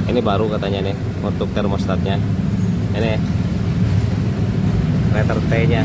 Ini baru katanya nih untuk termostatnya. Ini letter T nya.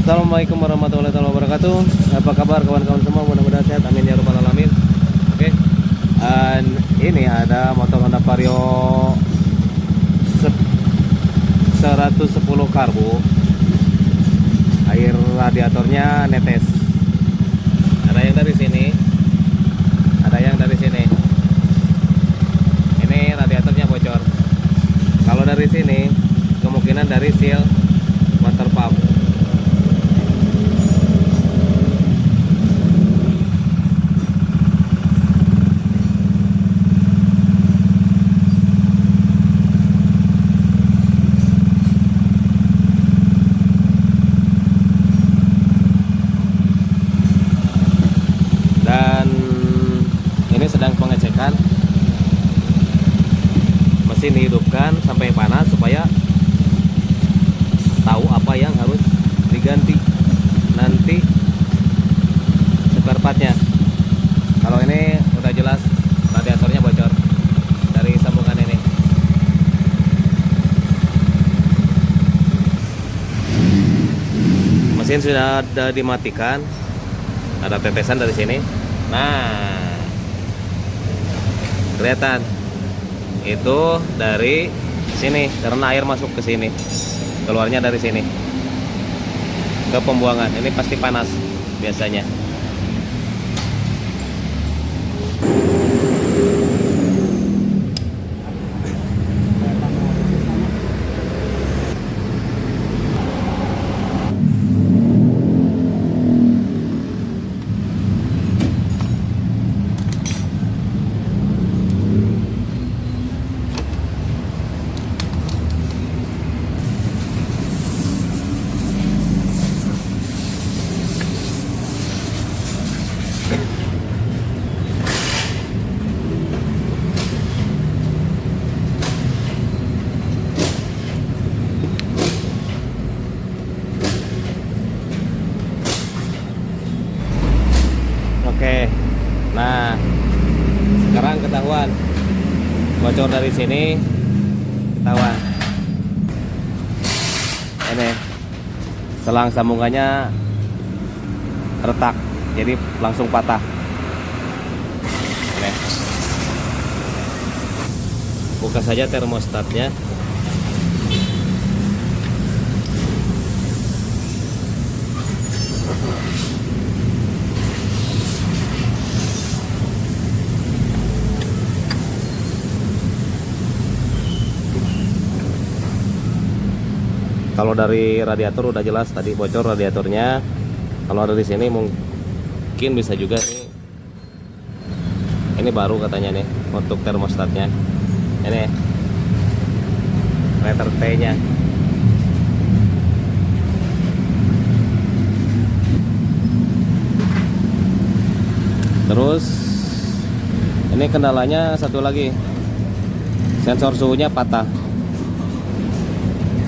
Assalamualaikum warahmatullahi wabarakatuh. Apa kabar kawan-kawan semua? Mudah-mudahan sehat. Amin ya rabbal alamin. Oke. Dan ini ada motor Honda Vario 110 karbo. Air radiatornya netes. Ada yang dari sini, ada yang dari sini. Ini radiatornya bocor. Kalau dari sini, kemungkinan dari seal water pump. Dan ini sedang pengecekan, mesin dihidupkan sampai panas supaya tahu apa yang harus diganti nanti spare partnya. Kalau ini udah jelas radiatornya bocor dari sambungan ini. Mesin sudah ada dimatikan, ada tetesan dari sini. Nah, kelihatan itu dari sini karena air masuk ke sini, keluarnya dari sini ke pembuangan. Ini pasti panas biasanya. Oke, nah sekarang ketahuan bocor dari sini, ketahuan ini selang sambungannya retak, jadi langsung patah. Oke. Buka saja termostatnya. Kalau dari radiator udah jelas tadi bocor radiatornya. Kalau dari sini mungkin bisa juga nih. Ini baru katanya nih untuk termostatnya. Ini letter T-nya. Terus ini kendalanya satu lagi, sensor suhunya patah.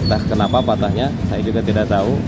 Entah kenapa patahnya, saya juga tidak tahu.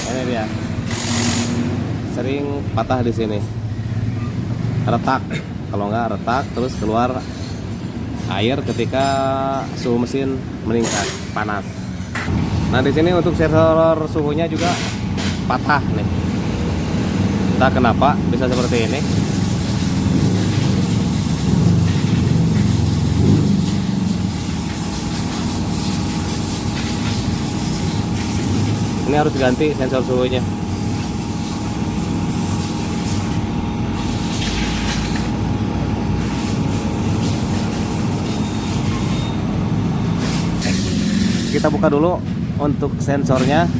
Ini dia, sering patah di sini, retak. Kalau nggak retak, terus keluar air ketika suhu mesin meningkat panas. Nah di sini untuk sensor suhunya juga patah nih. Entah kenapa bisa seperti ini. Ini harus ganti sensor suhunya. Kita buka dulu untuk sensornya.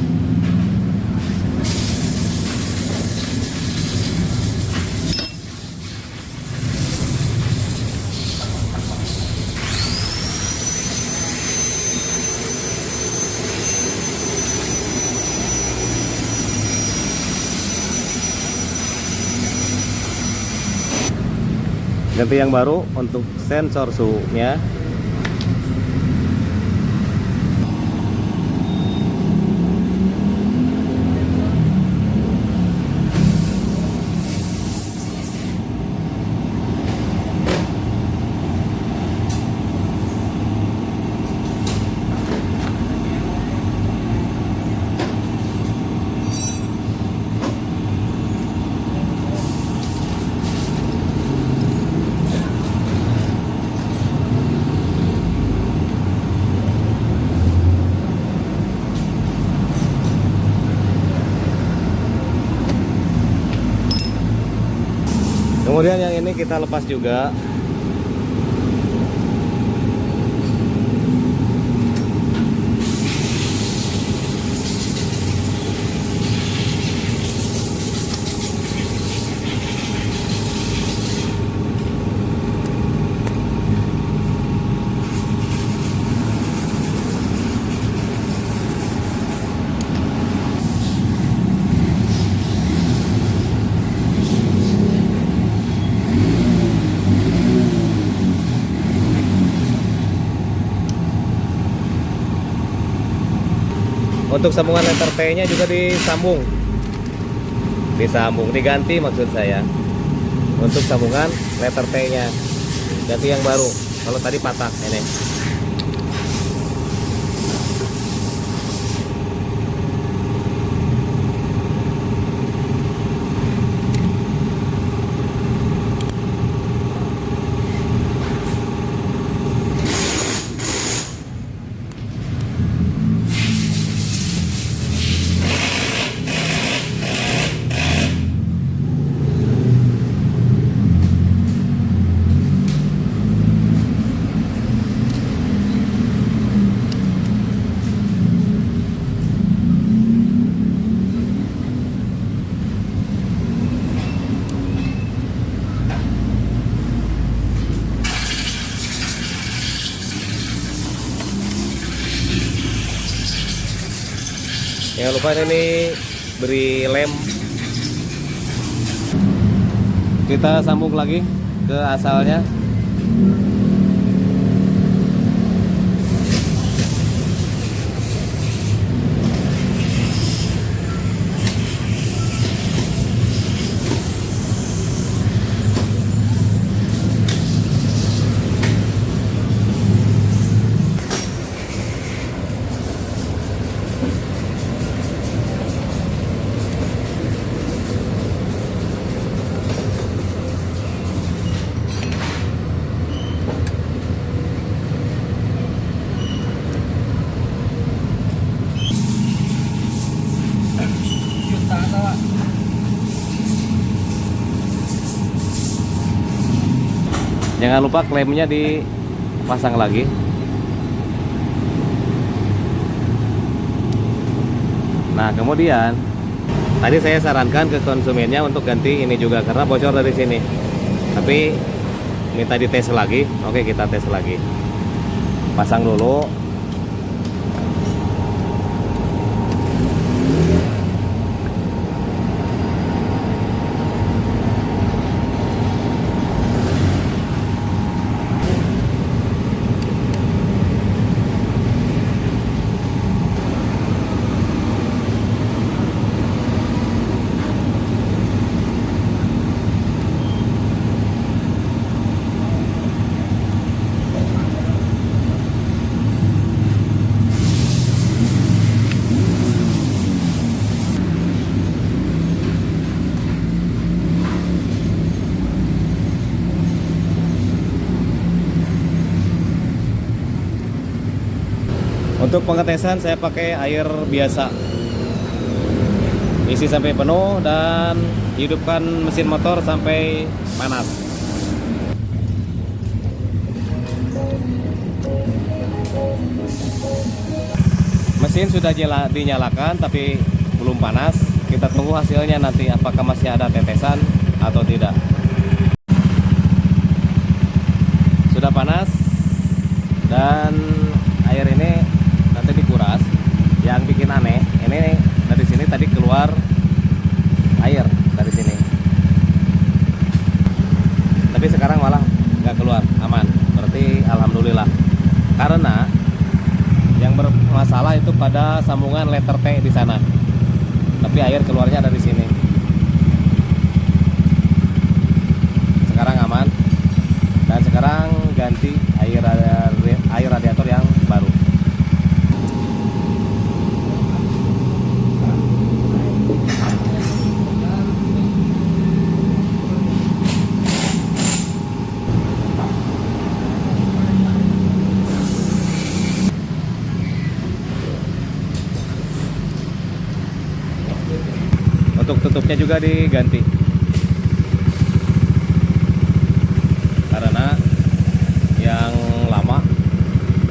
Ganti yang baru untuk sensor suhunya. Kemudian yang ini kita lepas juga. Untuk sambungan letter T-nya juga disambung, diganti maksud saya. Untuk sambungan letter T-nya ganti yang baru. Kalau tadi patah ini. Jangan lupa ini beri lem. Kita sambung lagi ke asalnya. Jangan lupa klemnya dipasang lagi. Nah kemudian tadi saya sarankan ke konsumennya untuk ganti ini juga karena bocor dari sini. Tapi minta dites lagi. Oke, kita tes lagi. Pasang dulu. Untuk pengetesan saya pakai air biasa, isi sampai penuh dan hidupkan mesin motor sampai panas. Mesin sudah dinyalakan tapi belum panas. Kita tunggu hasilnya nanti apakah masih ada tetesan atau tidak. Sudah panas dan air ini nanti dikuras. Yang bikin aneh, ini dari sini tadi keluar air dari sini, tapi sekarang malah nggak keluar, aman. Berarti alhamdulillah. Karena yang bermasalah itu pada sambungan letter T di sana, tapi air keluarnya dari sini. Sekarang aman. Dan sekarang ganti air radiator yang baru. Untuk tutupnya juga diganti karena yang lama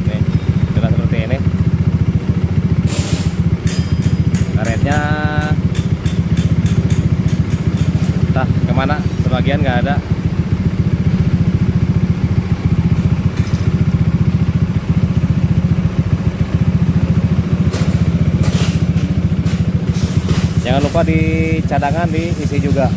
nih sudah seperti ini, karetnya entah kemana, sebagian nggak ada. Jangan lupa di cadangan diisi juga.